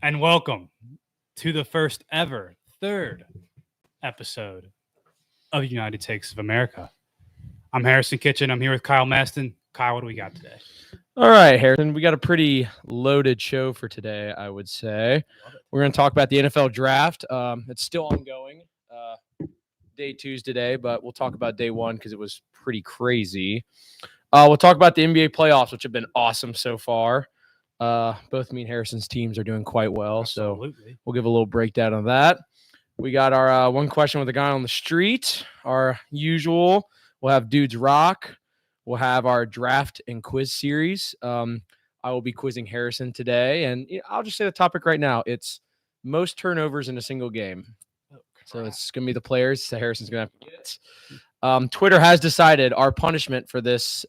and welcome to the first ever third episode of United Takes of America. I'm Harrison Kitchen. I'm here with Kyle Maston. Kyle, what do we got today? All right, Harrison, we got a pretty loaded show for today, I would say. We're going to talk about the NFL draft. It's still ongoing. Day 2's today, but we'll talk about day 1 because it was pretty crazy. We'll talk about the NBA playoffs, which have been awesome so far. Both me and Harrison's teams are doing quite well, Absolutely. so we'll give a little breakdown of that. We got our one question with the guy on the street, our usual. We'll have Dudes Rock. We'll have our draft and quiz series. I will be quizzing Harrison today, and I'll just say the topic right now. It's most turnovers in a single game. So it's going to be the players that Harrison's going to have to get. Twitter has decided our punishment for this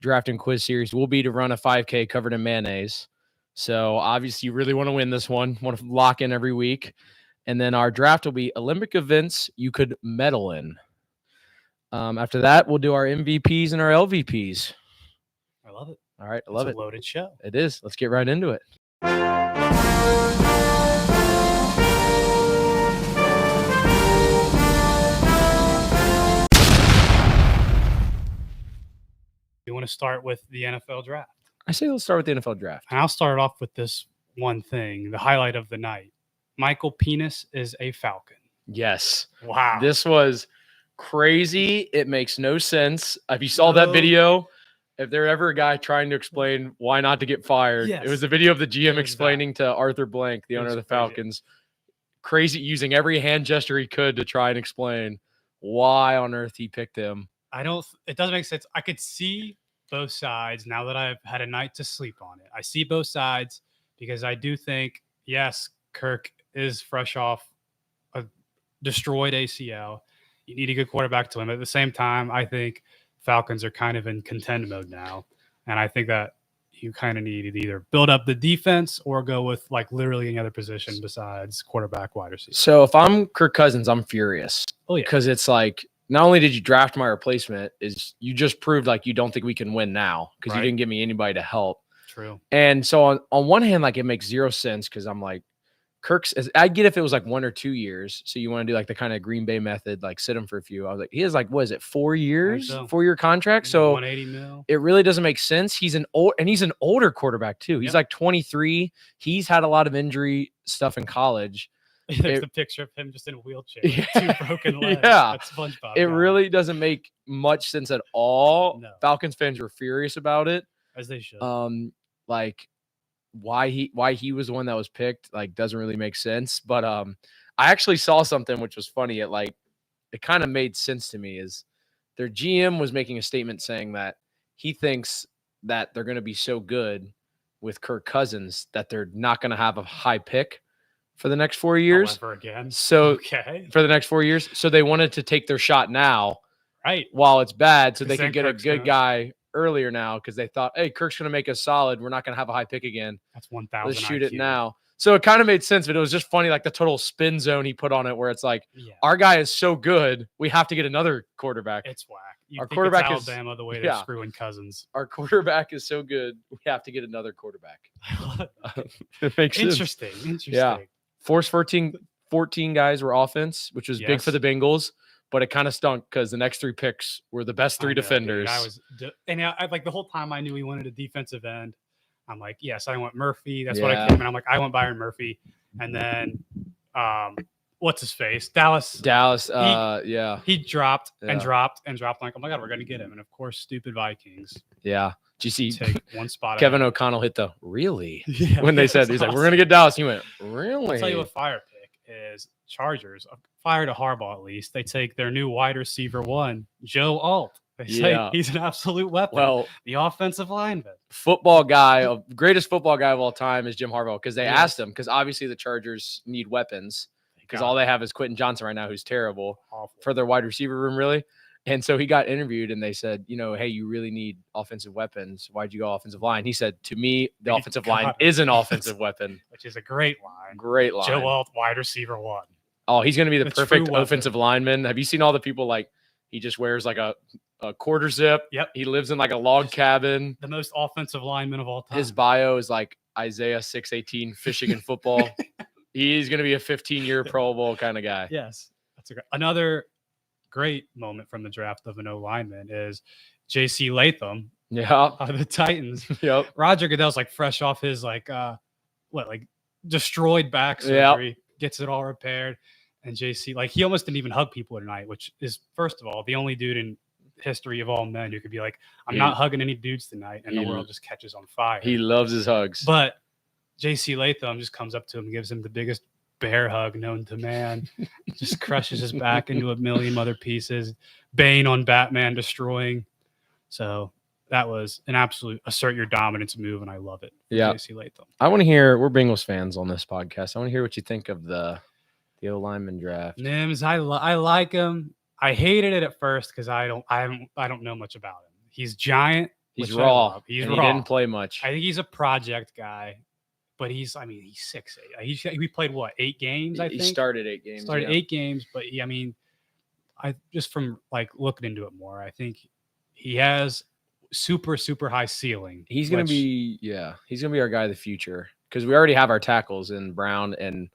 draft and quiz series will be to run a 5K covered in mayonnaise. So obviously you really want to win this one. Want to lock in every week. And then our draft will be Olympic events you could medal in. After that, we'll do our MVPs and our LVPs. I love it. All right, I love it. It's a loaded show. It is. Let's get right into it. You want to start with the NFL draft? I say let's start with the NFL draft. And I'll start off with this one thing, the highlight of the night. Michael Penis is a Falcon. Yes. Wow. This was crazy. It makes no sense. If you saw that video, if there ever a guy trying to explain why not to get fired, Yes. It was the video of the GM was explaining to Arthur Blank, the It owner was of the crazy. Falcons, crazy using every hand gesture he could to try and explain why on earth he picked him. It doesn't make sense. I could see both sides now that I've had a night to sleep on it. I see both sides because I do think, yes, Kirk is fresh off a destroyed ACL. You need a good quarterback to him. At the same time, I think Falcons are kind of in contend mode now. And I think that you kind of need to either build up the defense or go with like literally any other position besides quarterback, wide receiver. So if I'm Kirk Cousins, I'm furious. Oh, yeah. Because it's like, not only did you draft my replacement, is you just proved like you don't think we can win now because you Right. didn't give me anybody to help. True. And so on one hand, like it makes zero sense because I'm like, I get if it was like 1 or 2 years. So you want to do like the kind of Green Bay method, like sit him for a few. I was like, he has like, what is it, 4 years? so. 4-year contract. So 180 mil. it really doesn't make sense. He's an older quarterback too. He's Yep. like 23. He's had a lot of injury stuff in college. There's the picture of him just in a wheelchair, with Yeah. 2 broken legs. Yeah. That's SpongeBob. It guy, really doesn't make much sense at all. No. Falcons fans were furious about it. as they should. Like why he was the one that was picked, like doesn't really make sense. But I actually saw something which was funny. It kind of made sense to me. Is their GM was making a statement saying that he thinks that they're going to be so good with Kirk Cousins that they're not going to have a high pick for the next 4 years. Ever again. So Okay. for the next 4 years, so they wanted to take their shot now Right. while it's bad, so they Because could get then a Kirk's good gonna- guy earlier now because they thought, hey, Kirk's going to make us solid. We're not going to have a high pick again. That's 1,000. Let's shoot it IQ. now. So it kind of made sense, but it was just funny, like the total spin zone he put on it, where it's like, Yeah. our guy is so good, we have to get another quarterback. It's whack. You Our think quarterback it's is- Alabama the way they're yeah. screwing Cousins. Our quarterback is so good, we have to get another quarterback. It makes sense. Interesting. Yeah. Force 14 guys were offense, which was big for Yes. the Bengals, but it kind of stunk because the next 3 picks were the best 3 I know, dude. defenders. I like the whole time I knew he wanted a defensive end. I'm like, yes, I want Murphy. That's what I Yeah. came in. I'm like, I want Byron Murphy. And then what's his face? Dallas. Yeah. He dropped and Yeah. dropped and dropped. I'm like, oh my God, we're gonna get him. And of course, stupid Vikings Yeah. Did you see take one spot. Kevin O'Connell hit the really Yeah, when they it's said, he's like, we're going to awesome. get Dallas. He went, really? I'll tell you what fire pick is. Chargers fire to Harbaugh at least. They take their new wide receiver 1, Joe Alt. They say Yeah. he's an absolute weapon. Well, the offensive lineman. greatest football guy of all time is Jim Harbaugh because they Yes. asked him because obviously the Chargers need weapons because all they have is Quentin Johnson right now, who's terrible awful. for their wide receiver room, really. And so he got interviewed and they said, hey, you really need offensive weapons. Why'd you go offensive line? He said, to me, the Thank offensive God. line is an offensive weapon. Which is a great line. Great line. Joe Alt, wide receiver 1. Oh, he's going to be the The true perfect weapon. offensive lineman. Have you seen all the people like he just wears like a quarter zip? Yep. He lives in like a log cabin. The most offensive lineman of all time. His bio is like, Isaiah 618 fishing and football. He's going to be a 15-year Pro Bowl kind of guy. Yes, that's another great moment from the draft of an O lineman is J.C. Latham Yeah. of the Titans. Yep. Roger Goodell's like fresh off his like destroyed back surgery, gets it all repaired, and JC like he almost didn't even hug people tonight, which is first of all the only dude in history of all men who could be like, I'm not hugging any dudes tonight, and the world just catches on fire. He loves his hugs. But JC Latham just comes up to him and gives him the biggest bear hug known to man, just crushes his back into a million other pieces. Bane on Batman destroying. So that was an absolute assert your dominance move, and I love it. Yeah. JC Latham. I want to hear, we're Bengals fans on this podcast. I want to hear what you think of the O lineman draft. Nims, I like him. I hated it at first because I don't know much about him. He's giant. He's raw. He's raw. He didn't play much. I think he's a project guy, but he's 6'8". He played what, 8 games? I think he started 8 games. Started 8 games, but I just from like looking into it more, I think he has super high ceiling. He's gonna be our guy of the future because we already have our tackles in Brown and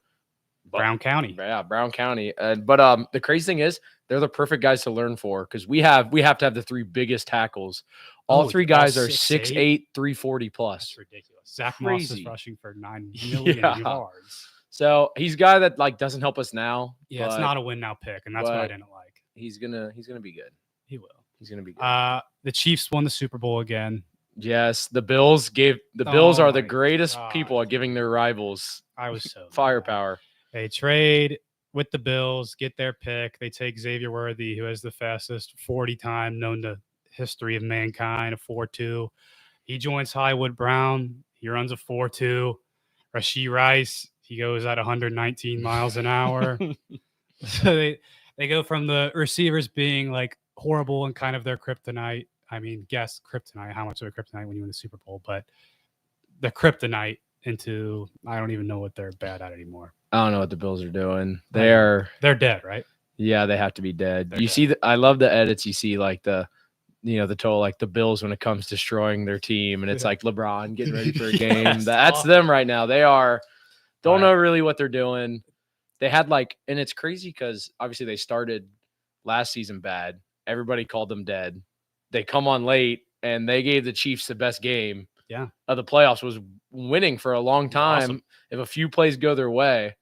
Brown County. Yeah, Brown County. But the crazy thing is they're the perfect guys to learn for because we have to have the 3 biggest tackles. All 3 guys are 6'8", 340 plus. That's ridiculous. Zach Moss is rushing for 9 million yards. So he's a guy that like doesn't help us now. Yeah, it's not a win now pick, and that's what I didn't like. He's gonna be good. He will. He's gonna be good. The Chiefs won the Super Bowl again. Yes, the Bills are the greatest people at giving their rivals firepower. They trade with the Bills, get their pick. They take Xavier Worthy, who has the fastest 40 time known to history of mankind, a 4.2. He joins Hollywood Brown. He runs a 4.2. Rashee Rice, he goes at 119 miles an hour. So they go from the receivers being like horrible and kind of their kryptonite. I mean, guess kryptonite, how much of a kryptonite when you win the Super Bowl, but the kryptonite into I don't even know what they're bad at anymore. I don't know what the Bills are doing. They're dead, right? Yeah, they have to be dead. See, I love the edits. You see, like the total, like the Bills when it comes destroying their team, and it's like LeBron getting ready for a game. Yes, That's them right now. They don't know really what they're doing. They had and it's crazy because obviously they started last season bad. Everybody called them dead. They come on late, and they gave the Chiefs the best game. Yeah, of the playoffs, was winning for a long time. Awesome. If a few plays go their way,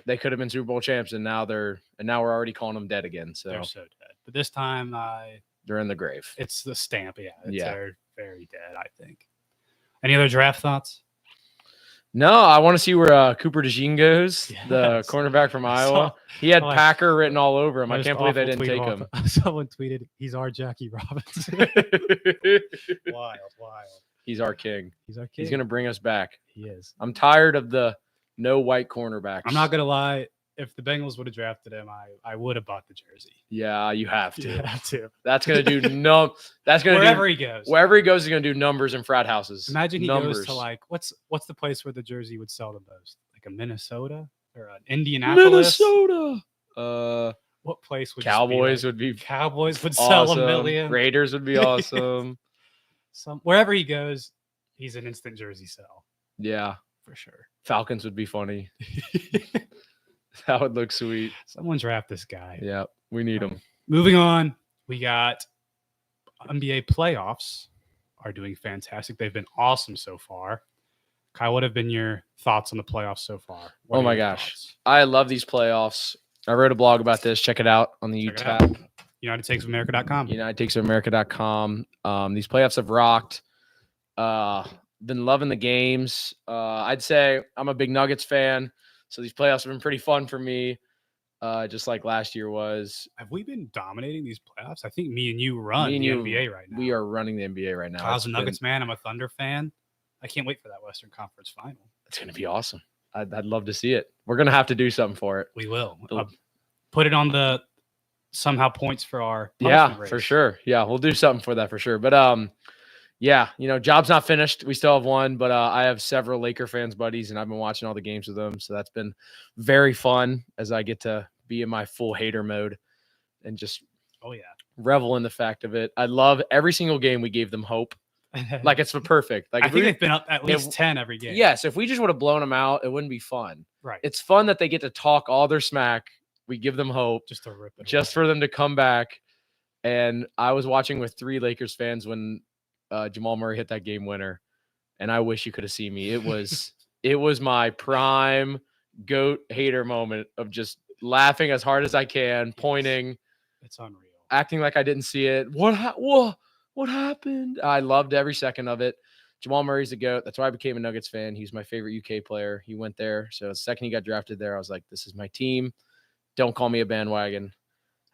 they could have been Super Bowl champs, and now we're already calling them dead again. So they're so dead. But this time, they're in the grave. It's the stamp. They're very dead, I think. Any other draft thoughts? No, I want to see where Cooper DeJean goes, the cornerback from Iowa. He had Packer written all over him. I can't believe they didn't take him. Someone tweeted, he's our Jackie Robinson. Wild. He's our king. He's our king. He's going to bring us back. He is. I'm tired of the no white cornerbacks. I'm not going to lie. If the Bengals would have drafted him, I would have bought the jersey. Yeah, you have to. You have to. That's going to do That's going to wherever he goes. Wherever he goes, he's going to do numbers in frat houses. Imagine he goes to like what's the place where the jersey would sell the most? Like a Minnesota or an Indianapolis? Minnesota. What place would Cowboys Cowboys would awesome. sell $1 million. Raiders would be awesome. Wherever he goes, he's an instant jersey sell. Yeah, for sure. Falcons would be funny. That would look sweet. Someone draft this guy. Yeah, we need him. Moving on, we got NBA playoffs are doing fantastic. They've been awesome so far. Kyle, what have been your thoughts on the playoffs so far? Oh my gosh. I love these playoffs. I wrote a blog about this. Check it out on the UTAP. UnitedTakesAmerica.com. UnitedTakesAmerica.com. These playoffs have rocked. Been loving the games. I'd say I'm a big Nuggets fan. So these playoffs have been pretty fun for me, just like last year was. Have we been dominating these playoffs? I think me and you run the NBA right now. We are running the NBA right now. Kyle's a Nuggets man. I'm a Thunder fan. I can't wait for that Western Conference final. It's going to be awesome. I'd love to see it. We're going to have to do something for it. We will. Put it on the somehow points for our race. For sure. Yeah, we'll do something for that for sure. But yeah, job's not finished. We still have one, but I have several Laker fans buddies, and I've been watching all the games with them. So that's been very fun as I get to be in my full hater mode and just revel in the fact of it. I love every single game we gave them hope. Like it's perfect. Like I if think we, they've been up at least 10 every game. yes, if we just would have blown them out, it wouldn't be fun. Right. It's fun that they get to talk all their smack. We give them hope Just to rip it just away. for them to come back. And I was watching with 3 Lakers fans when Jamal Murray hit that game winner, and I wish you could have seen me. It was my prime GOAT hater moment of just laughing as hard as I can, pointing, It's unreal. acting like I didn't see it. What happened? I loved every second of it. Jamal Murray's the GOAT. That's why I became a Nuggets fan. He's my favorite UK player. He went there. So the second he got drafted there, I was like, this is my team. Don't call me a bandwagon.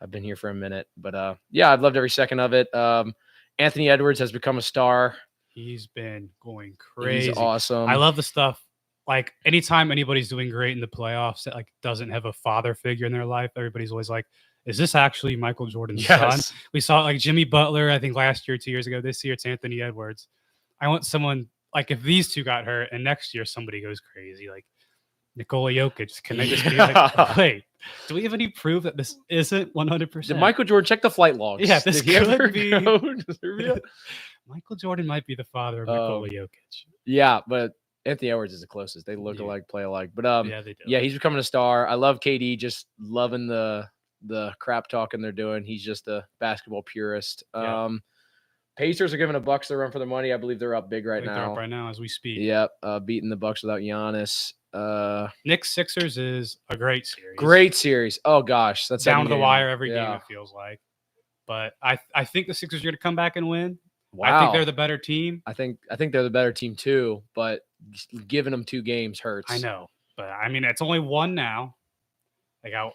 I've been here for a minute. But yeah, I've loved every second of it. Anthony Edwards has become a star. He's been going crazy. He's awesome. I love the stuff. Like anytime anybody's doing great in the playoffs that like doesn't have a father figure in their life, everybody's always like, is this actually Michael Jordan's son? We saw like Jimmy Butler, I think last year, 2 years ago. This year it's Anthony Edwards. I want someone like if these two got hurt and next year somebody goes crazy, like Nikola Jokic, can they just be like, wait, do we have any proof that this isn't 100%? Did Michael Jordan check the flight logs? Yeah, this Did he ever could be. go to Serbia? Michael Jordan might be the father of Nikola Jokic. Yeah, but Anthony Edwards is the closest. They look Yeah. alike, play alike. But Yeah, they do. yeah, he's becoming a star. I love KD. Just loving the crap talking they're doing. He's just a basketball purist. Yeah. Pacers are giving the Bucks their run for their money. I believe they're up big right They're now. up right now as we speak. Yep, beating the Bucks without Giannis. Knicks Sixers is a great series. Great series. Oh gosh, that's down to the game. wire every game. Yeah. It feels like, but I think the Sixers are going to come back and win. Wow. I think they're the better team. I think they're the better team too, but giving them 2 games hurts. I know, but I mean it's only one now. They got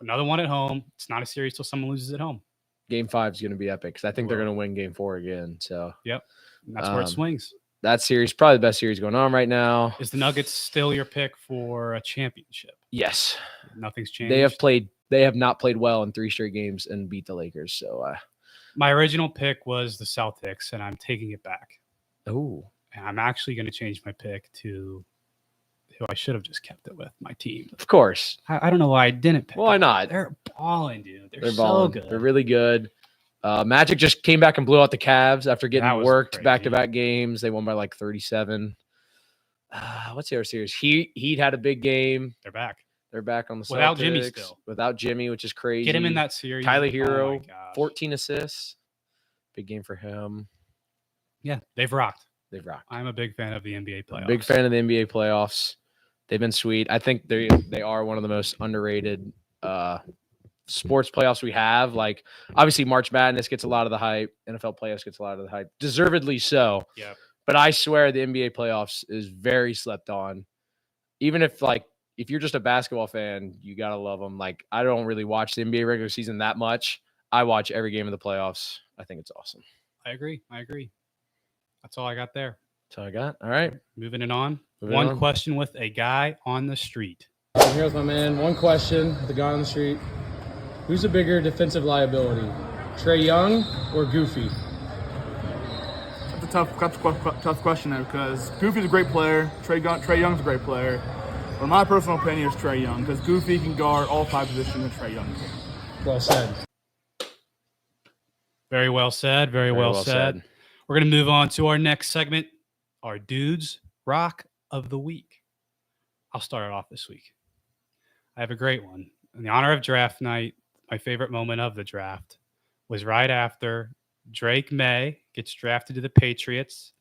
another one at home. It's not a series till someone loses at home. Game 5 is going to be epic because I think they're going to win Game 4 again. So yep, and that's where it swings. That series probably the best series going on right now. Is the Nuggets still your pick for a championship? Yes, nothing's changed. They have not played well in 3 straight games and beat the Lakers. So my original pick was the Celtics, and I'm taking it back. Oh, and I'm actually going to change my pick to who I should have just kept it with, my team. Of course. I don't know why I didn't pick. Why not? They're balling, dude. They're so balling. good. They're really good. Magic just came back and blew out the Cavs after getting worked back-to-back games. They won by like 37. What's the other series? Heat had a big game. They're back. They're back on the Celtics. Without Jimmy still. Without Jimmy, which is crazy. Get him in that series. Tyler Hero, 14 assists. Big game for him. Yeah, they've rocked. They've rocked. I'm a big fan of the NBA playoffs. Big fan of the NBA playoffs. They've been sweet. I think they are one of the most underrated sports playoffs we have. Like, obviously, March Madness gets a lot of the hype. NFL playoffs gets a lot of the hype. Deservedly so. Yeah. But I swear the NBA playoffs is very slept on. Even if you're just a basketball fan, you got to love them. Like, I don't really watch the NBA regular season that much. I watch every game of the playoffs. I think it's awesome. I agree. That's all I got there. That's all I got. All right. Moving it on. One question with a guy on the street. I'm here with my man. One question, the guy on the street. Who's a bigger defensive liability, Trae Young or Goofy? That's a tough question there because Goofy's a great player. Trae Young's a great player. But my personal opinion is Trae Young because Goofy can guard all 5 positions and Trae Young can. Well said. Very well said. Very well said. We're going to move on to our next segment, our Dudes Rock of the Week. I'll start it off this week. I have a great one. In the honor of draft night, my favorite moment of the draft was right after Drake May gets drafted to the Patriots.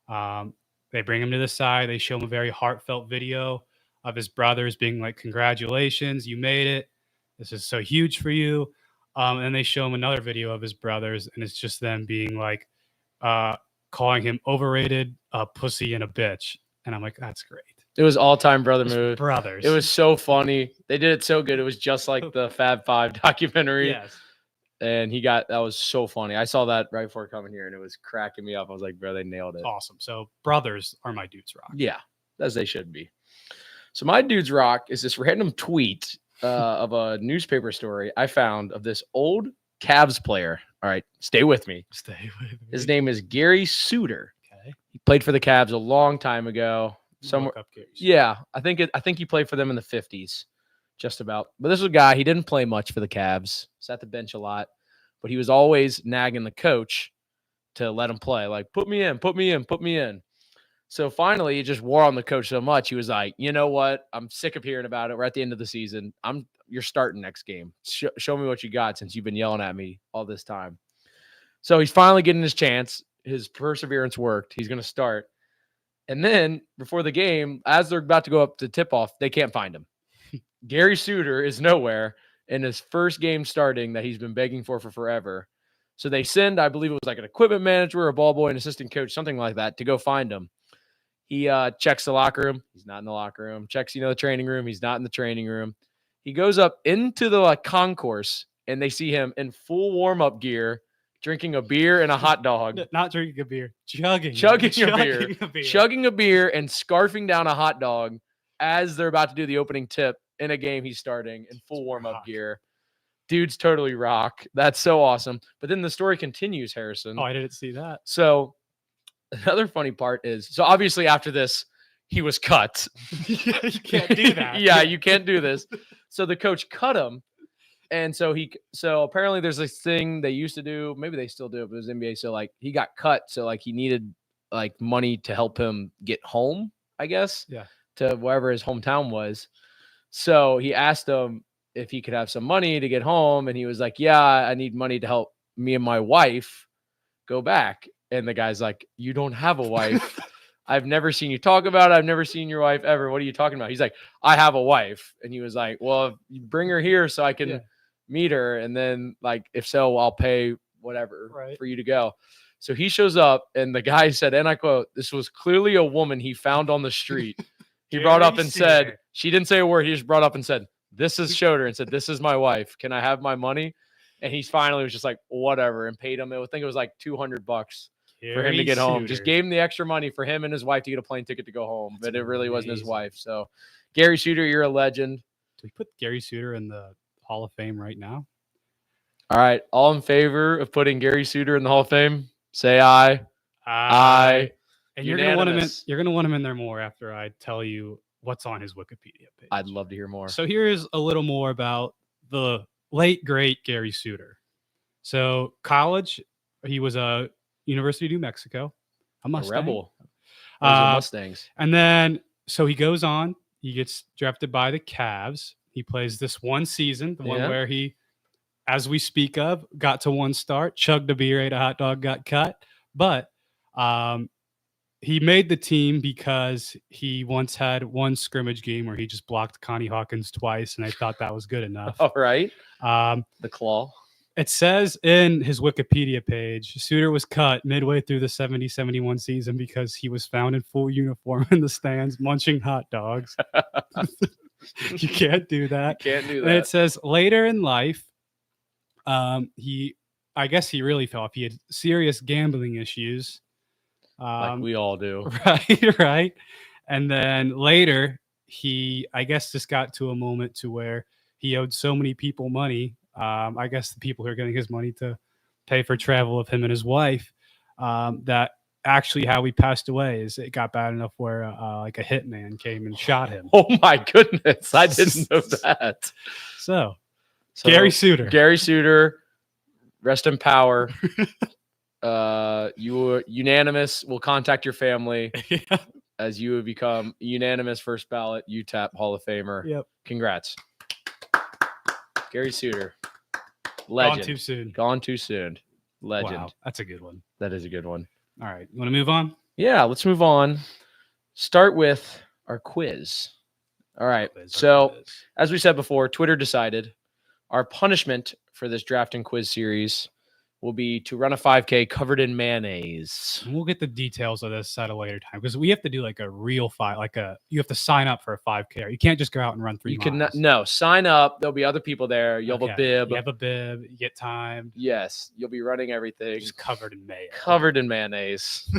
They bring him to the side. They show him a very heartfelt video of his brothers being like, congratulations, you made it. This is so huge for you. And they show him another video of his brothers, and it's just them being like, calling him overrated, a pussy, and a bitch. And I'm like, that's great. It was all-time brother move. Brothers. It was so funny. They did it so good. It was just like the Fab Five documentary. Yes. And that was so funny. I saw that right before coming here, and it was cracking me up. I was like, bro, they nailed it. Awesome. So brothers are my Dudes Rock. Yeah, as they should be. So my Dudes Rock is this random tweet of a newspaper story I found of this old Cavs player. All right, stay with me. Stay with me. His name is Gary Suter. Okay. He played for the Cavs a long time ago. Somewhere. Yeah, I think he played for them in the 50s, just about. But this was a guy, he didn't play much for the Cavs. Sat the bench a lot, but he was always nagging the coach to let him play. Like, put me in, put me in, put me in. So finally, it just wore on the coach so much. He was like, you know what? I'm sick of hearing about it. We're at the end of the season. You're starting next game. Show me what you got since you've been yelling at me all this time. So he's finally getting his chance. His perseverance worked. He's going to start. And then before the game, as they're about to go up to tip-off, they can't find him. Gary Suter is nowhere in his first game starting that he's been begging for forever. So they send, I believe it was like an equipment manager, a ball boy, an assistant coach, something like that, to go find him. He checks the locker room. He's not in the locker room. Checks, the training room. He's not in the training room. He goes up into the concourse, and they see him in full warm-up gear, drinking a beer and a hot dog. Not drinking a beer, chugging a beer and scarfing down a hot dog as they're about to do the opening tip in a game he's starting in full warm-up gear. Dude's totally rock. That's so awesome. But then the story continues, Harrison. Oh, I didn't see that. So another funny part is, so obviously after this, he was cut. You can't do that. Yeah, you can't do this. So the coach cut him. And so apparently there's this thing they used to do. Maybe they still do it, but it was NBA. So like he got cut. So like he needed like money to help him get home, I guess. Yeah. To wherever his hometown was. So he asked him if he could have some money to get home. And he was like, yeah, I need money to help me and my wife go back. And the guy's like, you don't have a wife. I've never seen you talk about it. I've never seen your wife ever. What are you talking about? He's like, I have a wife. And he was like, well, you bring her here so I can meet her. And then like, if so, I'll pay whatever for you to go. So he shows up and the guy said, and I quote, this was clearly a woman he found on the street. He brought up and said, she didn't say a word. He just brought up and said, this is Schroeder, and said, this is my wife. Can I have my money? And he finally was just like, whatever, and paid him. I think it was like $200 for him to get home. Just gave him the extra money for him and his wife to get a plane ticket to go home. But it really wasn't his wife. So Gary Suter, you're a legend. Do we put Gary Suter in the Hall of Fame right now? All right. All in favor of putting Gary Suter in the Hall of Fame? Say aye. Aye. And you're gonna want him in. You're gonna want him in there more after I tell you what's on his Wikipedia page. I'd love to hear more. So here's a little more about the late great Gary Suter. So college, he was a University of New Mexico, a Mustang. Rebel. Those are Mustangs. And then so he goes on. He gets drafted by the Cavs. He plays this one season, the one where he, as we speak of, got to one start, chugged a beer, ate a hot dog, got cut. But he made the team because he once had one scrimmage game where he just blocked Connie Hawkins twice, and I thought that was good enough. All right. The claw. It says in his Wikipedia page, Suter was cut midway through the 70-71 season because he was found in full uniform in the stands munching hot dogs. You can't do that. You can't do that. And it says later in life, I guess he really fell off. He had serious gambling issues. Like we all do. Right. And then later, he, I guess, just got to a moment to where he owed so many people money. I guess the people who are getting his money to pay for travel of him and his wife, that actually how he passed away is it got bad enough where like a hitman came and shot him. Oh my goodness. I didn't know that. So Gary Suter, rest in power. You were unanimous. We'll contact your family as you have become unanimous first ballot UTAP Hall of Famer. Yep. Congrats. Gary Suter. Legend. Gone too soon. Legend. Wow, that's a good one. That is a good one. All right. You want to move on? Yeah, let's move on. Start with our quiz. All right. So, as we said before, Twitter decided our punishment for this draft and quiz series will be to run a 5K covered in mayonnaise. And we'll get the details of this at a later time because we have to do like a real you have to sign up for a 5K. You can't just go out and run 3 miles. No, sign up. There'll be other people there. You'll have a bib. You have a bib. You get time. Yes. You'll be running everything. Just covered in mayo. Covered in mayonnaise.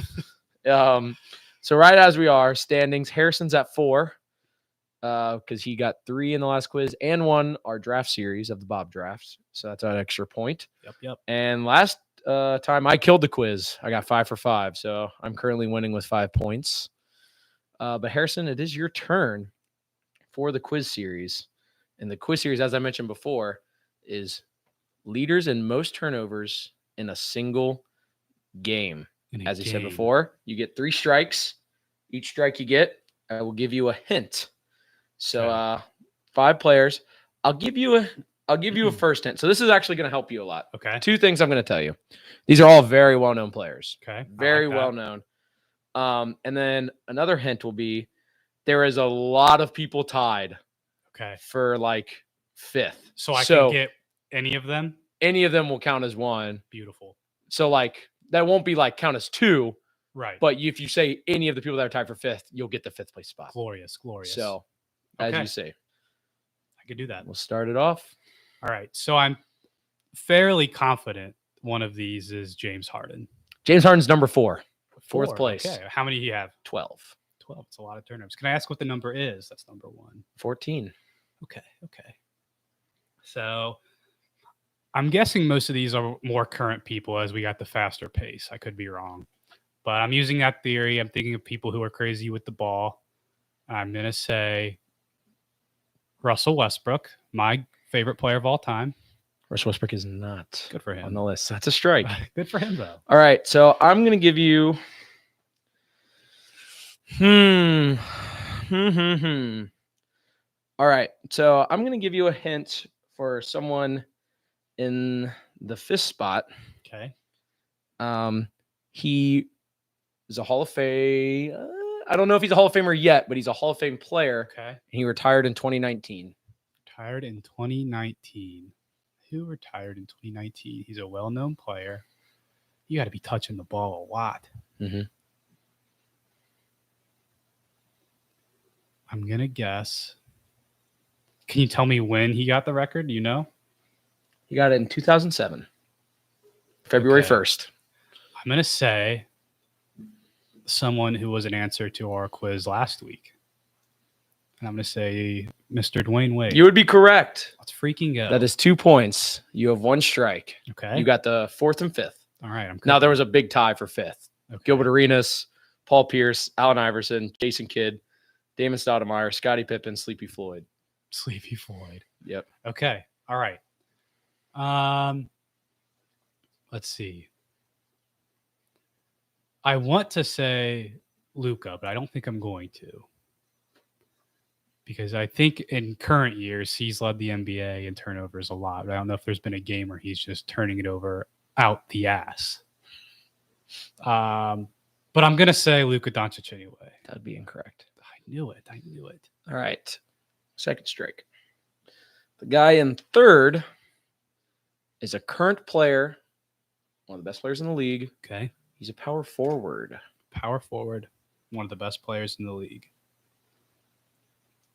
So right as we are, standings, Harrison's at 4 because he got 3 in the last quiz and won our draft series of the Bob drafts. So that's an extra point. Yep. And last time I killed the quiz. I got 5 for 5. So I'm currently winning with 5 points. But Harrison, it is your turn for the quiz series. And the quiz series, as I mentioned before, is leaders in most turnovers in a single game. In a As I said game. before, you get 3 strikes. Each strike you get, I will give you a hint. So Okay. 5 players. I'll give you a first hint. So this is actually going to help you a lot. Okay. 2 things I'm going to tell you. These are all very well-known players. Okay. I Very like that. well known. And then another hint will be there is a lot of people tied Okay. for like 5th. So I can get any of them. any of them will count as 1. Beautiful. So like that won't be like count as 2, Right. but if you say any of the people that are tied for 5th, you'll get the 5th place spot. glorious. So as Okay. you say, I could do that. we'll start it off. All right. So I'm fairly confident one of these is James Harden. James Harden's number 4, 4th 4. place, Okay. How many do you have? 12, 12. It's a lot of turnovers. Can I ask what the number is? That's number 1. 14. Okay. Okay. So I'm guessing most of these are more current people as we got the faster pace. I could be wrong, but I'm using that theory. I'm thinking of people who are crazy with the ball. I'm going to say Russell Westbrook, my favorite player of all time. Russell Westbrook is not Good for on him. the list. That's a strike. Good for him, though. All right, so I'm going to give you All right, so I'm going to give you a hint for someone in the 5th spot. Okay. He is a Hall of Fame. I don't know if he's a Hall of Famer yet, but he's a Hall of Fame player. Okay. And he retired in 2019. Retired in 2019. Who retired in 2019? He's a well-known player. You got to be touching the ball a lot. Mhm. I'm going to guess. Can you tell me when he got the record? Do you know? He got it in 2007, February Okay. 1st. I'm going to say someone who was an answer to our quiz last week. And I'm going to say Mr. Dwayne Wade. You would be correct. Let's freaking go. That is 2 points. You have 1 strike. okay. You got the 4th and 5th. All right. I'm Now, there cooking. was a big tie for 5th. Okay. Gilbert Arenas, Paul Pierce, Allen Iverson, Jason Kidd, Damon Stoudemire, Scottie Pippen, Sleepy Floyd. Sleepy Floyd. Yep. Okay. All right. Let's see. I want to say Luka, but I don't think I'm going to. Because I think in current years, he's led the NBA in turnovers a lot. But I don't know if there's been a game where he's just turning it over out the ass. But I'm going to say Luka Doncic anyway. That'd be incorrect. I knew it. All right. 2nd strike. The guy in 3rd is a current player, one of the best players in the league. Okay. He's a power forward. Power forward, one of the best players in the league.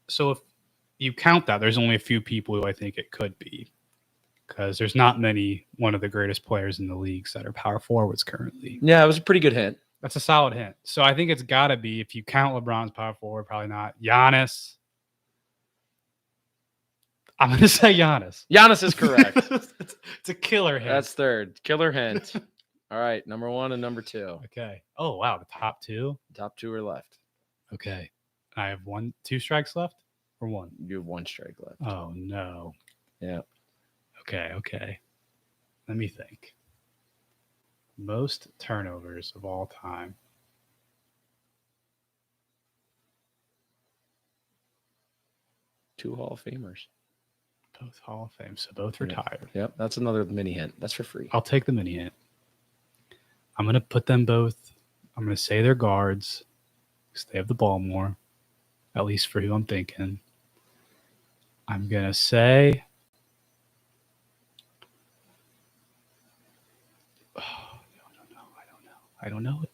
So if you count that, there's only a few people who I think it could be, because there's not many one of the greatest players in the leagues that are power forwards currently. Yeah, it was a pretty good hint. That's a solid hint. So I think it's got to be, if you count LeBron's power forward, probably not Giannis. I'm going to say Giannis. Giannis is correct. It's a killer hint. That's 3rd. Killer hint. All right, number 1 and number 2. okay. Oh, wow. The top 2. Top 2 are left. Okay. I have 2 strikes left or 1? You have 1 strike left. Oh, no. Yeah. Okay. Let me think. Most turnovers of all time. Two Hall of Famers. Both Hall of Fame, so both Yeah. retired. Yep, that's another mini hint. That's for free. I'll take the mini hint. I'm going to put them both. I'm going to say they're guards because they have the ball more, at least for who I'm thinking. I'm going to say. Oh, I don't know it.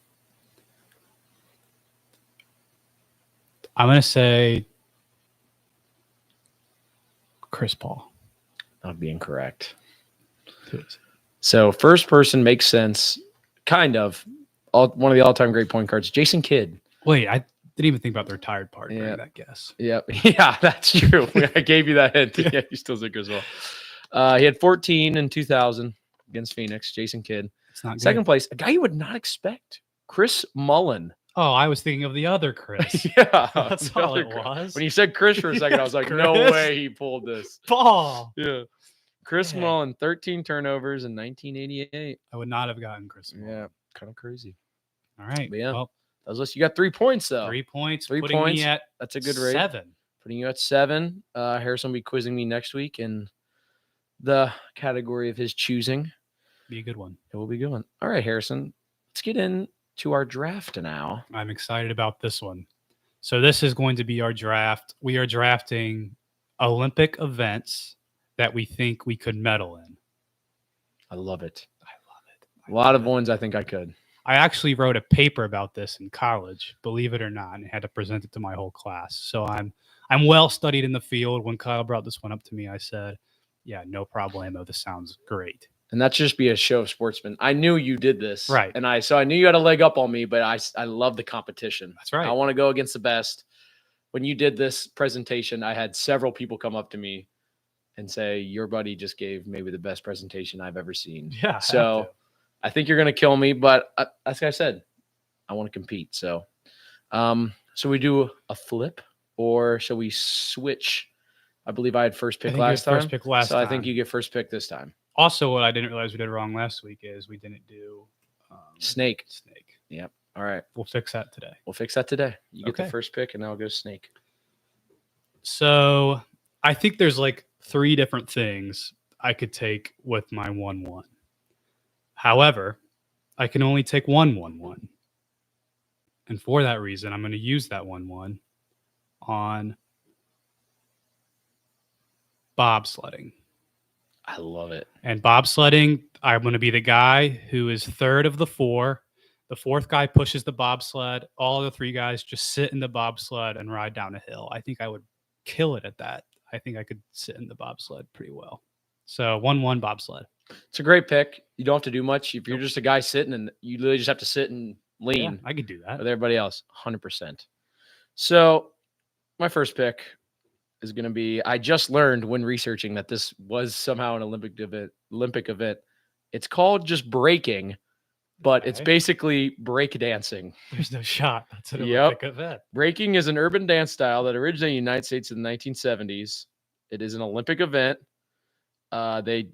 I'm going to say Chris Paul. That would be incorrect. Who is it? So first person makes sense, kind of. One of the all-time great point guards, Jason Kidd. Wait, I didn't even think about the retired part during Yeah. that guess. Yep. Yeah, that's true. I gave you that hint. Yeah, you still think as well. He had 14 in 2000 against Phoenix, Jason Kidd. It's not good. Second place, a guy you would not expect, Chris Mullen. Oh, I was thinking of the other Chris. Yeah. That's the all other it Chris. was. When you said Chris for a second, I was like, no Chris. way he pulled this. Paul. Yeah. Chris Dang. Mullen, 13 turnovers in 1988. I would not have gotten Chris Paul. Yeah. kind of crazy. All right. But yeah. Well, That was us. You got 3 points though. 3 points. 3 putting points. me at That's a good rate. 7. Putting you at 7. Harrison will be quizzing me next week in the category of his choosing. Be a good one. It will be good one. All right, Harrison. Let's get into our draft now. I'm excited about this one. So this is going to be our draft. We are drafting Olympic events that we think we could medal in. I love it. I love it. A lot of ones I think I could. I actually wrote a paper about this in college, believe it or not, and had to present it to my whole class. So I'm well studied in the field. When Kyle brought this one up to me, I said, yeah, no problemo. This sounds great. And that's just be a show of sportsman. I knew you did this. Right. And I knew you had a leg up on me, but I love the competition. That's right. I want to go against the best. When you did this presentation, I had several people come up to me and say, your buddy just gave maybe the best presentation I've ever seen. Yeah. So I think you're going to kill me, but as I said, I want to compete. So, so we do a flip, or shall we switch? I believe I had first pick last time. First pick last so time. I think you get first pick this time. Also, what I didn't realize we did wrong last week is we didn't do Snake. Snake. Yep. All right. We'll fix that today. We'll fix that today. You get the Okay. first pick, and I'll go snake. So I think there's like 3 different things I could take with my 1-1. However, I can only take 1-1-1. And for that reason, I'm going to use that 1-1 on bobsledding. I love it. And bobsledding, I'm going to be the guy who is third of the 4. The 4th guy pushes the bobsled. All of the 3 guys just sit in the bobsled and ride down a hill. I think I would kill it at that. I think I could sit in the bobsled pretty well. So 1-1 bobsled. It's a great pick. You don't have to do much. If you're just a guy sitting, and you literally just have to sit and lean Yeah, I could do that. with everybody else, 100%. So my first pick is going to be, I just learned when researching that this was somehow an Olympic event. It's called just breaking, but it's Okay. basically break dancing. There's no shot. That's an Yep. Olympic event. Breaking is an urban dance style that originated in the United States in the 1970s. It is an Olympic event. They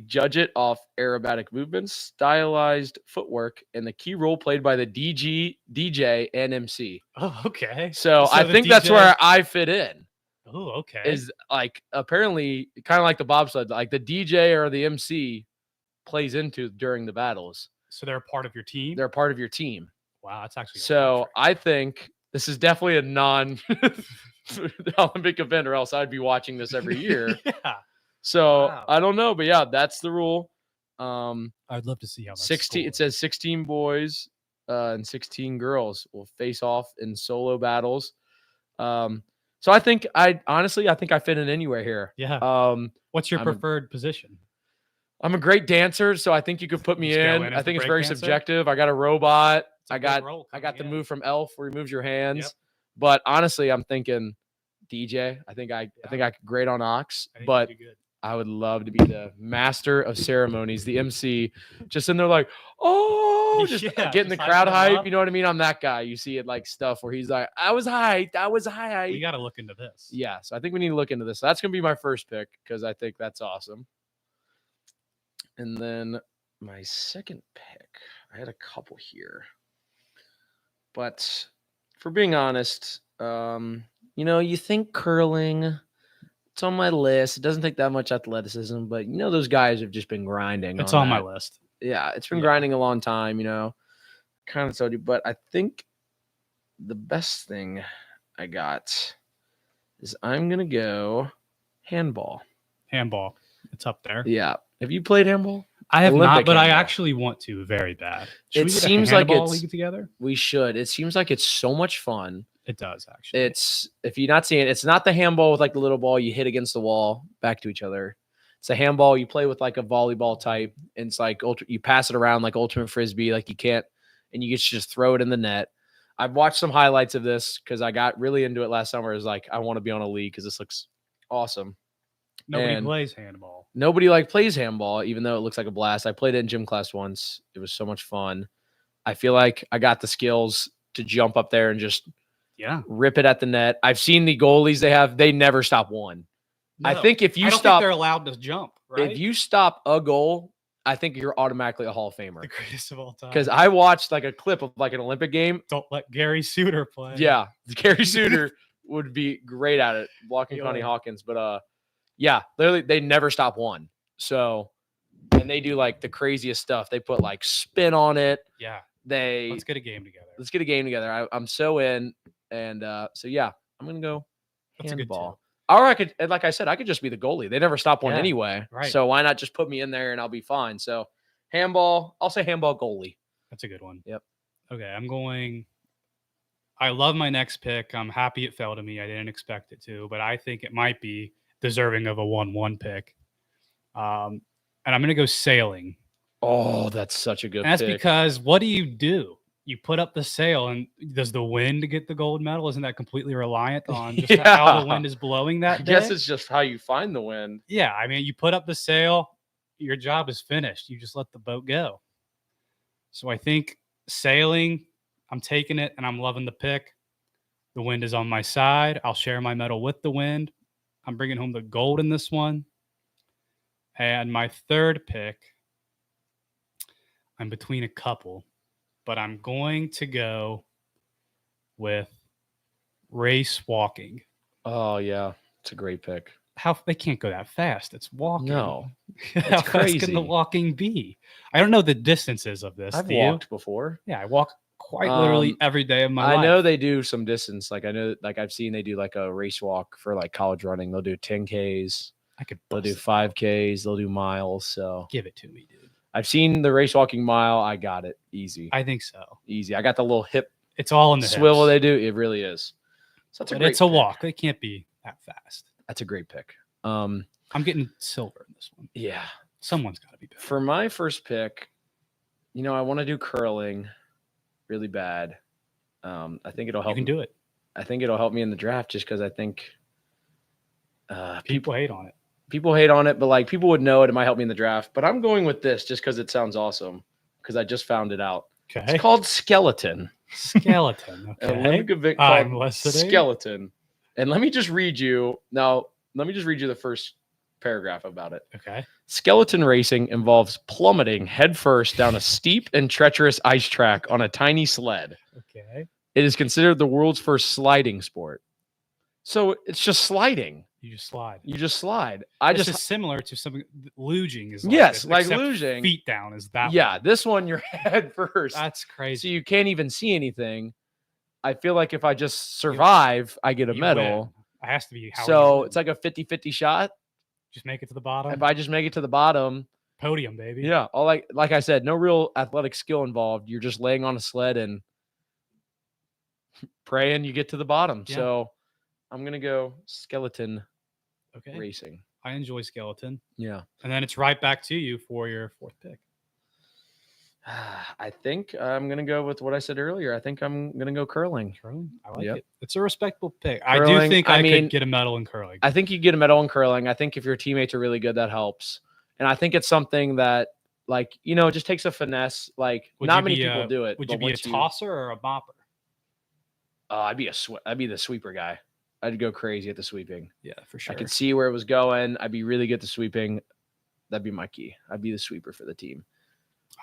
judge it off aerobatic movements, stylized footwork, and the key role played by the DJ and MC. Oh, okay. So I the think that's DJ where I fit in. Oh, okay. Is like apparently kind of like the bobsled, like the DJ or the MC plays into during the battles. So they're a part of your team? They're part of your team. Wow, that's actually So I think this is definitely a non-Olympic event, or else I'd be watching this every year. Yeah. So Wow. I don't know, but yeah, that's the rule. I'd love to see how that's 16. It says 16 boys and 16 girls will face off in solo battles. So I think I think I fit in anywhere here. Yeah. What's your I'm a- preferred position? I'm a great dancer, so I think you could put me Just go in. in I as the think it's break very dancer? subjective. I got a robot. It's a I big got role I got the coming in. move from Elf where he moves your hands. Yep. But honestly, I'm thinking DJ. I think I Yeah. could grade on Ox, I think but you'd do good. I would love to be the master of ceremonies, the MC, just in there like, oh, just Yeah, getting the just crowd hyping them hype. up. You know what I mean? I'm that guy. You see it like stuff where he's like, I was hyped. We got to look into this. Yeah, so I think we need to look into this. So that's going to be my first pick because I think that's awesome. And then my second pick, I had a couple here. But for being honest, you think curling, it's on my list. It doesn't take that much athleticism, but those guys have just been grinding. It's on my that. list. Yeah, it's been Yeah. grinding a long time, kind of so, but I think the best thing I got is I'm going to go handball. Handball. It's up there. Yeah. Have you played handball? I have Olympic not, but I handball. actually want to very bad. Should It we get seems a like handball it's- league together? We should. It seems like it's so much fun. It does actually. It's, if you're not seeing it, it's not the handball with like the little ball you hit against the wall back to each other. It's a handball you play with like a volleyball type. And it's like you pass it around like ultimate frisbee, like you can't, and you get to just throw it in the net. I've watched some highlights of this because I got really into it last summer. I was like, I want to be on a league because this looks awesome. Nobody and- plays handball. Nobody plays handball, even though it looks like a blast. I played it in gym class once. It was so much fun. I feel like I got the skills to jump up there and just Yeah. rip it at the net. I've seen the goalies they have. They never stop one. I No. think if you I don't stop, think they're allowed to jump, right? if you stop a goal, I think you're automatically a Hall of Famer. The greatest of all time. Because I watched like a clip of like an Olympic game. Don't let Gary Suter play. Yeah, Gary Suter would be great at it, blocking He Connie would. Hawkins. But yeah, literally they never stop one. So, and they do like the craziest stuff. They put like spin on it. Yeah. They Let's get a game together. let's get a game together. I'm so in, and so yeah, I'm gonna go That's a good handball. tip. Or I could, and like I said, I could just be the goalie. They never stop one Yeah, anyway. right. So why not just put me in there and I'll be fine? So handball, I'll say handball goalie. That's a good one. Yep. Okay, I'm going. I love my next pick. I'm happy it fell to me. I didn't expect it to, but I think it might be deserving of a 1-1 pick. And I'm going to go sailing. Oh, that's such a good And that's pick. because what do? You put up the sail, and does the wind get the gold medal? Isn't that completely reliant on just how the Yeah. wind is blowing I that guess day? it's just how you find the wind. Yeah, I mean, you put up the sail, your job is finished. You just let the boat go. So I think sailing, I'm taking it, and I'm loving the pick. The wind is on my side. I'll share my medal with the wind. I'm bringing home the gold in this one. And my third pick, I'm between a couple, but I'm going to go with race walking. Oh yeah, it's a great pick. How they can't go that fast. It's walking. No, How fast can crazy. the walking be? I don't know the distances of this. I've do you? walked before. Yeah, I walk quite literally every day of my life. I know they do some distance. Like I know, like I've seen they do like a race walk for like college running. They'll do 10Ks. I could They'll do bust it. 5Ks. They'll do miles. So Give it to me, dude. I've seen the race walking mile. I got it easy, I think so. easy. I got the little hip It's all in the swivel hips. they do. It really is. So that's a But great. it's a pick. walk. It can't be that fast. That's a great pick. I'm getting silver in this one. Yeah. Someone's got to be better. For my first pick, I want to do curling really bad. I think it'll You help. can do it. I think it'll help me in the draft just because I think People hate on it. people hate on it, but like people would know it. It might help me in the draft. But I'm going with this just because it sounds awesome because I just found it out. Okay. It's called skeleton. Skeleton. An Okay. Olympic event I'm called listening. skeleton. And let me just read you the first paragraph about it. Okay. Skeleton racing involves plummeting headfirst down a steep and treacherous ice track on a tiny sled. Okay. It is considered the world's first sliding sport. So it's just sliding. You just slide. You just slide. This is similar to something. Luging is like Yes, this, like except luging. Feet down is that. yeah, one. this one you're head first. That's So crazy. you can't even see anything. I feel like if I just survive, I get a You medal. win. It has to be. How So it's like a 50-50 shot. just make it to the bottom. If I just make it to the bottom, Podium, baby. yeah, all like I said, no real athletic skill involved. You're just laying on a sled and praying you get to the bottom. Yeah. So I'm gonna go skeleton Okay. racing. I enjoy skeleton, Yeah. and then it's right back to you for your fourth pick. I think I'm gonna go with what I said earlier. I think I'm gonna go curling. Curling. I like Yep. it. It's a respectable pick. I do Curling, think I I mean, could get a medal in curling. I think you get a medal in curling. I think if your teammates are really good, that helps. And I think it's something that, like, it just takes a finesse. Like, Would not you many be people a- do it. Would you but be a once tosser or a bopper? I'd be the sweeper guy. I'd go crazy at the sweeping. Yeah, for sure. I could see where it was going. I'd be really good at the sweeping. That'd be my key. I'd be the sweeper for the team.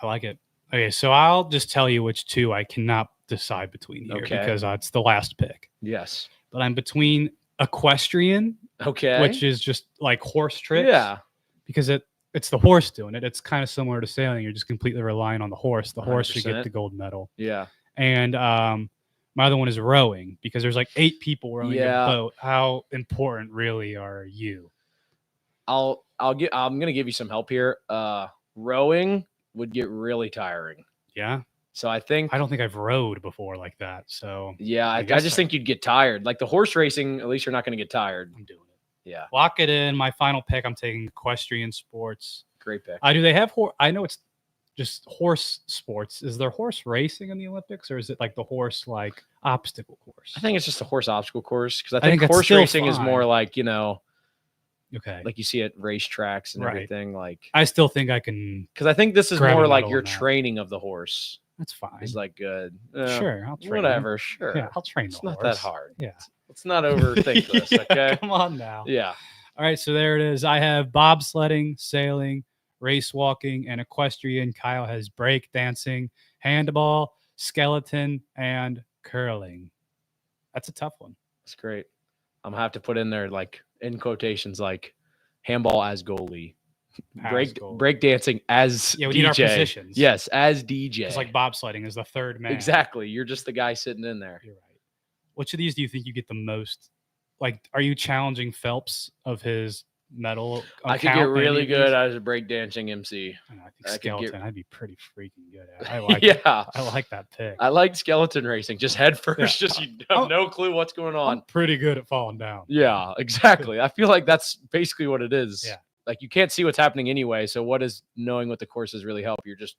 I like it. Okay, so I'll just tell you which two I cannot decide between here Okay. because it's the last pick. Yes. But I'm between equestrian, Okay. which is just like horse tricks. Yeah. Because it's the horse doing it. It's kind of similar to sailing. You're just completely relying on the horse. The horse should get 100%. the gold medal. Yeah. And my other one is rowing because there's like 8 people rowing Yeah. a boat. How important really are you? I'm gonna give you some help here. Rowing would get really tiring. Yeah. So I think I don't think I've rowed before like that. So yeah, I guess just so. think you'd get tired. Like the horse racing, at least you're not gonna get tired. I'm doing it. Yeah. Lock it in. My final pick, I'm taking equestrian sports. Great pick. Do they have I know it's just horse sports. Is there horse racing in the Olympics or is it like the horse like obstacle course? I think it's just a horse obstacle course because I think think that's horse still racing is more fine. like, Okay. like you see at racetracks and Right. everything. Like, I still think I can. because I think this is Grab a more like medal your in that. training of the horse That's fine. is like good. Sure. I'll train. Whatever. Sure. Yeah, I'll train It's the not horse. that hard. Yeah. Let's not overthink this. Yeah, Okay. Come on now. Yeah. All right. So there it is. I have bobsledding, sailing, race walking, and equestrian. Kyle has break dancing, handball, skeleton, and curling. That's a tough one. That's great. I'm gonna have to put in there like in quotations like handball as goalie, break dancing as Yeah, we DJ. need our positions. Yes, as DJ. It's like bobsledding is the third man. Exactly. You're just the guy sitting in there. You're right. Which of these do you think you get the most? Like, are you challenging Phelps of his medal? I could get really good as a breakdancing MC. I think skeleton. I'd be pretty freaking good at. I like that pick. I like skeleton racing. Just head first. Yeah. Just you have no clue what's going on. I'm pretty good at falling down. Yeah, exactly. I feel like that's basically what it is. Yeah. Like you can't see what's happening anyway. So what does knowing what the courses really help? You're just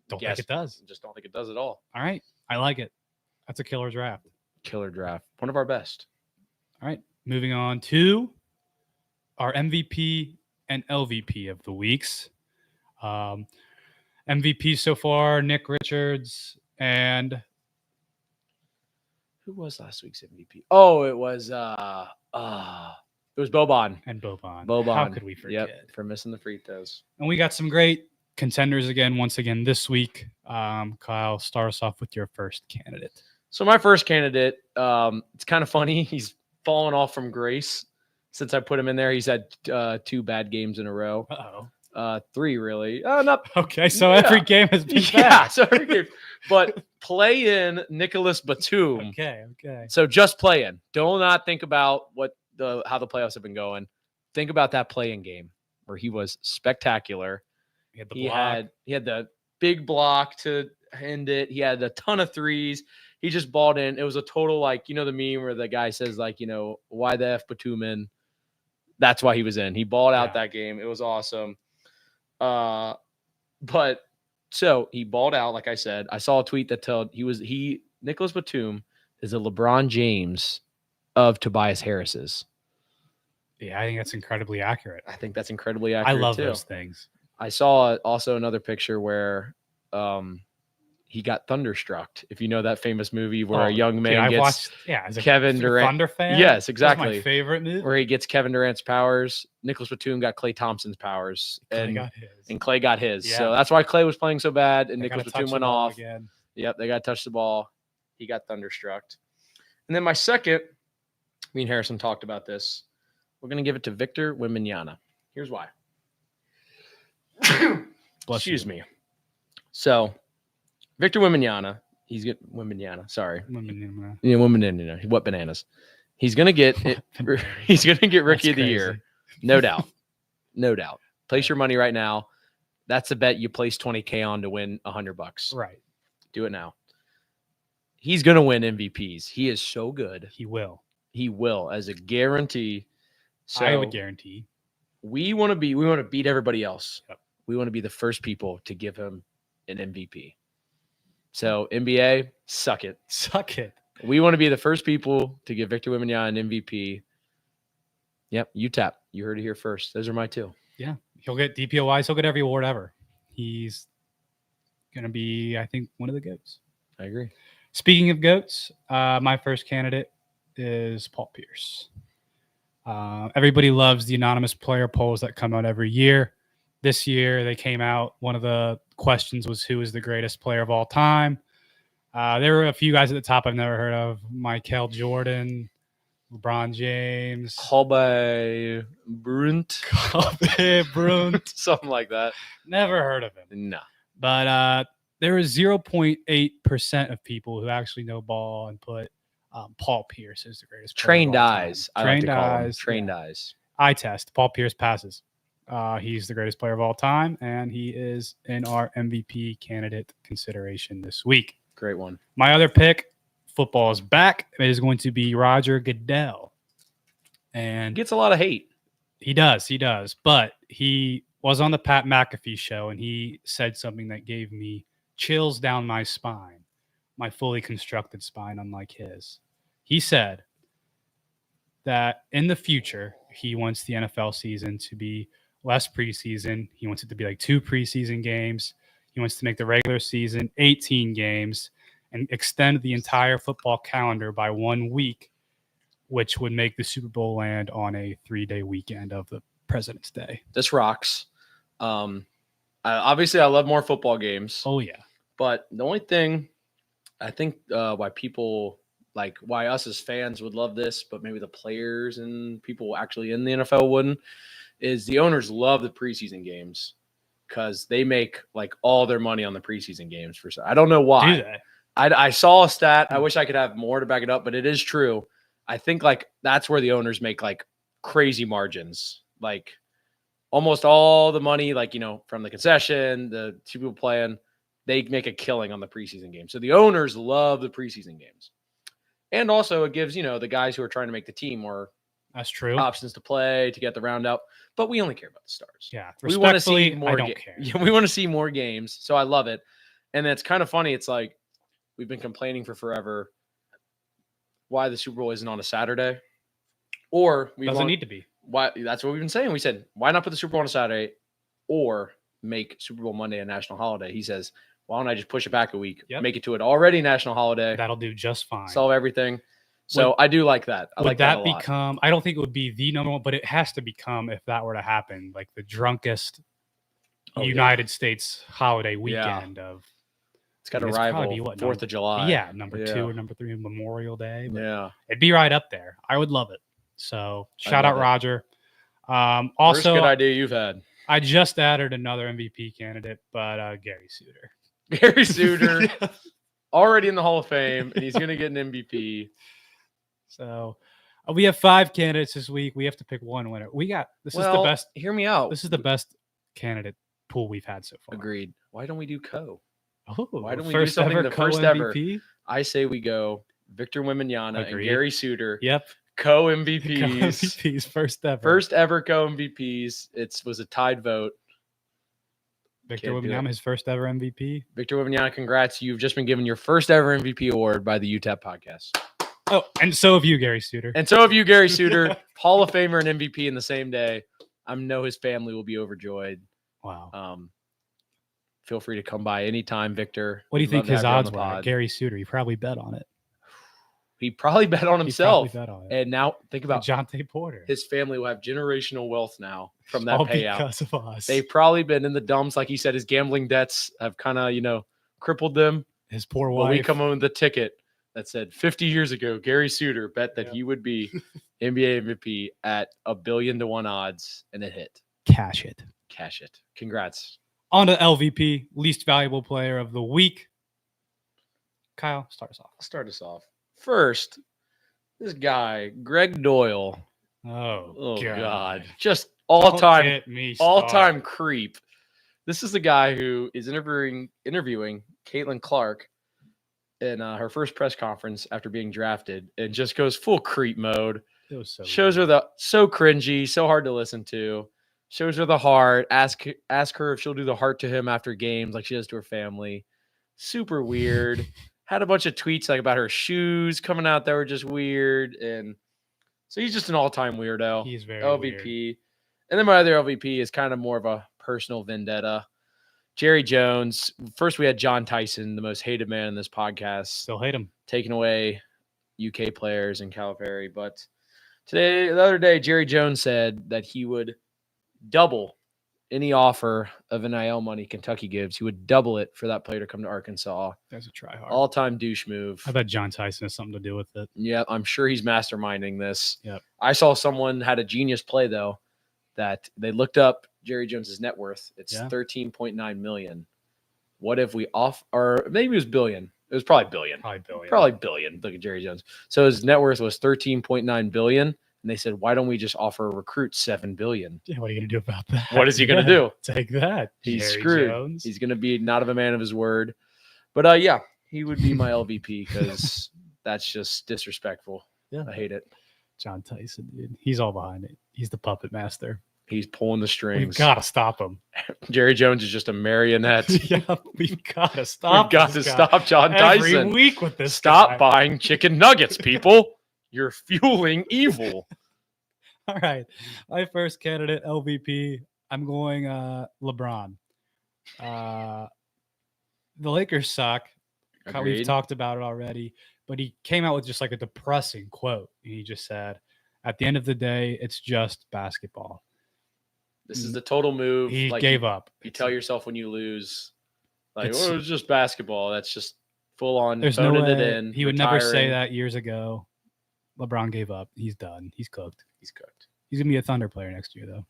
don't think it does. Just don't think it does at all. All right. I like it. That's a killer draft. Killer draft. One of our best. All right. Moving on to our MVP and LVP of the weeks. MVP so far, Nick Richards, and who was last week's MVP? Oh, it was Boban. And Boban. Boban. How could we forget? Yep, for missing the free throws. And we got some great contenders once again this week. Kyle, start us off with your first candidate. So my first candidate, it's kind of funny. He's fallen off from grace since I put him in there. He's had 2 bad games in a row. Uh-oh. 3 really. Not okay. So every game has been bad. Yeah. So every game, but play in Nicholas Batum. Okay. So just play in. Do not think about how the playoffs have been going. Think about that play-in game where he was spectacular. He had the block. He had the big block to end it. He had a ton of threes. He just balled in. It was a total, like, the meme where the guy says, like, why the F Batum in? That's why he was in. He balled out that game. It was awesome. But so he balled out, like I said. I saw a tweet that told Nicholas Batum is a LeBron James of Tobias Harris's. Yeah, I think that's incredibly accurate. I think that's incredibly accurate. I love too. those things. I saw also another picture where he got thunderstruck. If you know that famous movie where a young man gets Kevin Durant. Thunder fan? Yes, exactly. That's my favorite movie. Where he gets Kevin Durant's powers. Nicholas Batum got Klay Thompson's powers. And Klay got his. Yeah. So that's why Klay was playing so bad and Nicholas Batum went off. Again. Yep, they got to touch the ball. He got thunderstruck. And then my second, me and Harrison talked about this. We're going to give it to Victor Wembanyama. Here's why. Excuse me. So, Victor Wembanyama, he's get Wembanyama. Sorry, Wembanyama. What bananas? He's gonna get it. He's gonna get Rookie of the Year, no doubt, no doubt. Place your money right now. That's a bet you place $20K on to win $100. Right. Do it now. He's gonna win MVPs. He is so good. He will. He will as a guarantee. So I would guarantee. We want to beat everybody else. Yep. We want to be the first people to give him an MVP. So NBA, suck it. Suck it. We want to be the first people to give Victor Wembanyama an MVP. Yep, UTAP. You heard it here first. Those are my 2. Yeah. He'll get DPOIs. He'll get every award ever. He's going to be, I think, one of the GOATs. I agree. Speaking of GOATs, my first candidate is Paul Pierce. Everybody loves the anonymous player polls that come out every year. This year, they came out. One of the questions was who is the greatest player of all time. There were a few guys at the top I've never heard of. Michael Jordan, LeBron James. Kobe Bryant. Something like that. Never heard of him. No. But there is 0.8% of people who actually know ball and put Paul Pierce as the greatest player Trained of all eyes. time. I like to call them. eyes. Trained eyes. Eye test. Paul Pierce passes. He's the greatest player of all time, and he is in our MVP candidate consideration this week. Great one. My other pick, football is back. It is going to be Roger Goodell. And Gets a lot of hate. He does. But he was on the Pat McAfee show, and he said something that gave me chills down my spine, my fully constructed spine, unlike his. He said that in the future, he wants the NFL season to be less preseason. He wants it to be like 2 preseason games. He wants to make the regular season 18 games and extend the entire football calendar by 1 week, which would make the Super Bowl land on a 3-day weekend of the President's Day. This rocks. Obviously, I love more football games, Oh yeah. but the only thing I think why people why us as fans would love this, but maybe the players and people actually in the NFL wouldn't, is the owners love the preseason games because they make like all their money on the preseason games. I don't know why. Do they? I saw a stat. I wish I could have more to back it up, but it is true. I think like that's where the owners make like crazy margins, like almost all the money, like, you know, from the concession, the two people playing, they make a killing on the preseason game. So the owners love the preseason games. And also it gives, you know, the guys who are trying to make the team more That's true. options to play, to get the round out. But we only care about the stars. Yeah. We want to see Respectfully, more I don't care. Yeah, we want to see more games. So I love it. And it's kind of funny. It's like we've been complaining for forever why the Super Bowl isn't on a Saturday. Or we Doesn't need to be. why that's what we've been saying. We said, why not put the Super Bowl on a Saturday or make Super Bowl Monday a national holiday? He says, why don't I just push it back a week, Yep. make it to an already national holiday, That'll do just fine. solve everything. So I do like that. I Would like that that a lot. become? I don't think it would be the number one, but it has to become if that were to happen, like the drunkest Oh, yeah. United States holiday Yeah. weekend of. It's got I a mean, it's probably rival, be what, 4th of July. Yeah, number Yeah. 2 or number 3 Memorial Day. But Yeah. it'd be right up there. I would love it. So I shout out love it. Roger. First Also, good idea you've had. I just added another MVP candidate, but Gary Suter. Gary Suter, already in the Hall of Fame, and he's going to get an MVP. So we have 5 candidates this week. We have to pick one winner. This is the best. Hear me out. This is the best candidate pool we've had so far. Agreed. Why don't we do co? Oh, Why don't we do something the first ever? I say we go Victor Wembanyama and Agreed. Gary Suter, Yep. co MVPs. MVPs first ever. First ever co MVPs. It was a tied vote. Victor can't do Wembanyama, it. his first ever MVP. Victor Wembanyama, congrats! You've just been given your first ever MVP award by the UTEP podcast. Oh, and so have you, Gary Suter. And so have you, Gary Suter, Hall of Famer and MVP in the same day. I know his family will be overjoyed. Wow. Feel free to come by anytime, Victor. What do you We'd think love to his have you on odds the were? pod. Gary Suter. He probably bet on it. He probably bet on He himself. probably bet on it. And now think about Jonte Porter. his family will have generational wealth now from that All payout. because of us. They've probably been in the dumps. Like he said, his gambling debts have kind of, crippled them. His poor But wife. we come in with the ticket that said 50 years ago, Gary Suter bet that Yeah. he would be NBA MVP at 1,000,000,000 odds, and it hit. Cash it. Cash it. Congrats. On to LVP, least valuable player of the week. Kyle, start us off. I'll start us off. First, this guy, Greg Doyle. Oh, God. Just all-time Get me all-time started. creep. This is the guy who is interviewing Caitlin Clark in her first press conference after being drafted, and just goes full creep mode. It was so Shows weird. her so cringy, so hard to listen to. Shows her the heart. Ask her if she'll do the heart to him after games like she does to her family. Super weird. Had a bunch of tweets like about her shoes coming out that were just weird, and so he's just an all-time weirdo. He's very LVP. weird. And then my other LVP is kind of more of a personal vendetta. Jerry Jones. First, we had John Tyson, the most hated man in this podcast, Still hate him. taking away UK players in Calipari. But the other day, Jerry Jones said that he would double any offer of NIL money Kentucky gives. He would double it for that player to come to Arkansas. That's a try hard. All-time douche move. I bet John Tyson has something to do with it. Yeah, I'm sure he's masterminding this. Yep. I saw someone had a genius play though, that they looked up Jerry Jones's net worth. It's Yeah. 13.9 million. What if we or maybe it was billion. It was probably billion. Probably billion. Probably billion. Look at Jerry Jones. So his net worth was 13.9 billion. And they said, why don't we just offer recruits 7 billion? Yeah, what are you gonna do about that? What is he gonna Yeah, do? Take that. He's Jerry screwed. Jones. He's going to be not of a man of his word. But yeah, he would be my LVP because that's just disrespectful. Yeah. I hate it. John Tyson, dude. He's all behind it. He's the puppet master. He's pulling the We've strings. got to stop him. Jerry Jones is just a marionette. Yeah, we've got to stop. We've got to this guy stop John every Tyson. week with this. Stop guy. buying chicken nuggets, people. You're fueling evil. All right, my first candidate LVP. I'm going LeBron. The Lakers suck. We've Agreed. talked about it already, but he came out with just like a depressing quote. He just said, "At the end of the day, it's just basketball." This is the total move. He Like gave up. You tell yourself when you lose, like, It's- oh, it's just basketball. That's just full on There's no phoning way it in. he would never say retiring. that years ago. LeBron gave up. He's done. He's cooked. He's cooked. He's gonna be a Thunder player next year, though.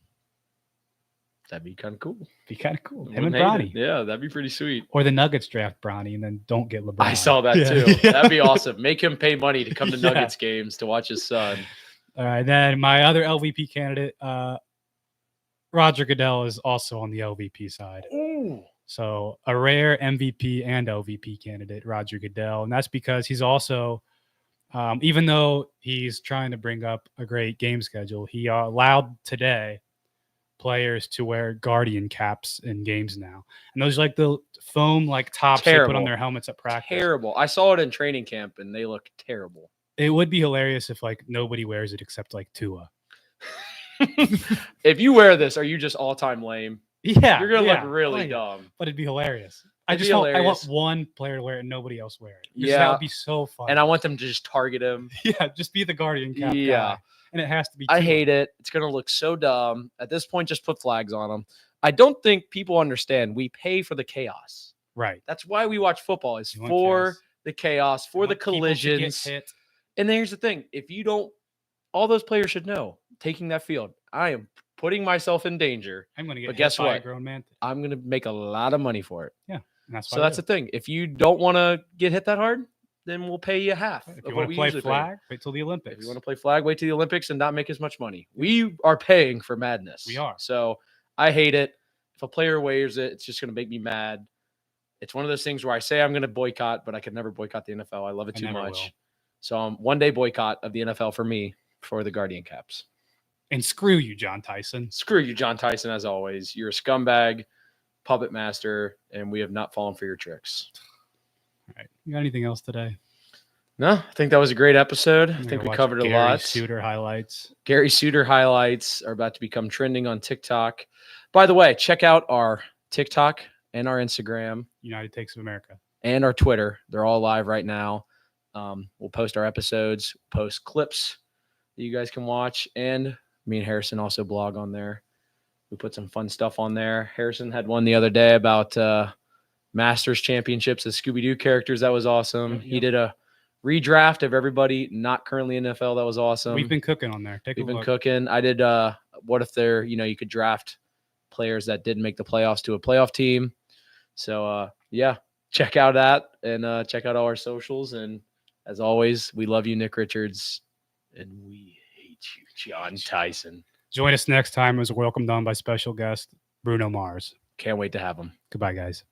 That'd be kind of cool. Be kind of cool. Him and Wouldn't hate Bronny, it. Yeah, that'd be pretty sweet. or the Nuggets draft Bronny and then don't get LeBron. I saw that Yeah. too. That'd be awesome. Make him pay money to come to Yeah. Nuggets games to watch his son. All right, then my other LVP candidate, Roger Goodell, is also on the LVP side. Ooh. So a rare MVP and LVP candidate, Roger Goodell, and that's because he's also, even though he's trying to bring up a great game schedule, he allowed today players to wear Guardian caps in games now, and those are like the foam like tops they put on Terrible. their helmets at practice. Terrible. I saw it in training camp and they look terrible. It would be hilarious if like nobody wears it except like Tua. If you wear this, are you just all time lame? Yeah, You're gonna yeah, look really like, dumb. but it'd be hilarious. It'd be I want hilarious. one player to wear it and nobody else wear it. That Yeah. would be so fun. And I want them to just target him. yeah, just be the Guardian cap Yeah. guy. And it has to be I Tua. hate it. It's gonna look so dumb. At this point, just put flags on them. I don't think people understand. We pay for the chaos. Right. That's why we watch football. Is You want for chaos. the chaos, for I the want people to get collisions. hit. And then here's the thing: if you don't, all those players should know. Taking that field, I am putting myself in danger. I'm going to get But hit guess by a what? grown man. I'm gonna make a lot of money for it. And that's So that's the thing. If you don't want to get hit that hard, then we'll pay you half If of you what want we to play usually pay. flag, wait till the If Olympics. you want to play flag, wait to the Olympics and not make as much money. We are paying for madness. We are. So I hate it. If a player wears it, it's just going to make me mad. It's one of those things where I say I'm going to boycott, but I could never boycott the NFL. I love it I too never much. will. So one day boycott of the NFL for me for the Guardian caps. And screw you, John Tyson. Screw you, John Tyson, as always. You're a scumbag, puppet master, and we have not fallen for your tricks. All right. You got anything else today? No, I think that was a great episode. I I'm think gonna we watch covered a Gary lot. Suter highlights. Gary Suter highlights are about to become trending on TikTok. By the way, check out our TikTok and our Instagram United Takes of America. and our Twitter. They're all live right now. We'll post our episodes, post clips that you guys can watch. And me and Harrison also blog on there. We put some fun stuff on there. Harrison had one the other day about Masters Championships as Scooby-Doo characters. That was awesome. Yep, He yep. did a redraft of everybody not currently in NFL. That was awesome. We've been cooking on there. Take We've a been look. cooking. I did what if they're, you could draft players that didn't make the playoffs to a playoff team. So yeah, check out that and check out all our socials. And as always, we love you, Nick Richards, and we hate you, John Tyson. Join us next time as welcomed on by special guest Bruno Mars. Can't wait to have him. Goodbye, guys.